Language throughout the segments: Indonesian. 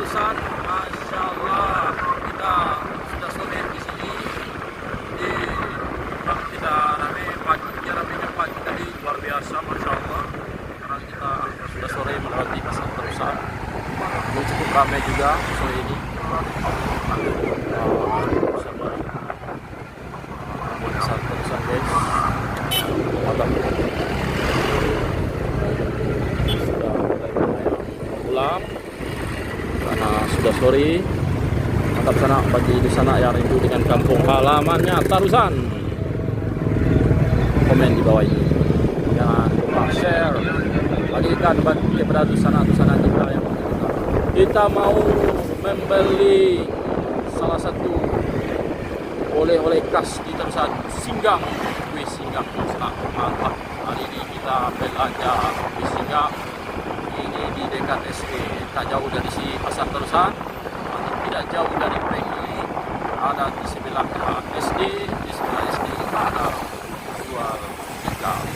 Terusan, Masya Allah, kita sudah sore di sini. Jadi kita ramenya pagi tadi luar biasa, Masya Allah. Sekarang kita sudah sore melewati pasar Terusan. Ini cukup ramai juga sore ini. Pasar Terusan, guys. Mantap. Pulang karena sudah sore. Mantap sana bagi di sana yang rindu dengan kampung halamannya Tarusan. Komen di bawah ini. Jangan lupa share. Bagikan bagi yang berada di sana juga yang kita mau membeli salah satu oleh-oleh khas di Tarusan, singgang, kue singgang. Mantap. Hari ini kita belanja kue singgang. Ini di dekat SD, tak jauh dari si pasar Terusan, atau tidak jauh dari PI. Ada di sebelah SD, di sebelah SD ada jual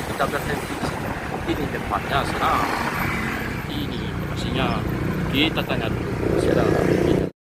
kita berhenti di sini. Ini tempatnya sana. Ini lokasinya. Kita tanya dulu. Siapa?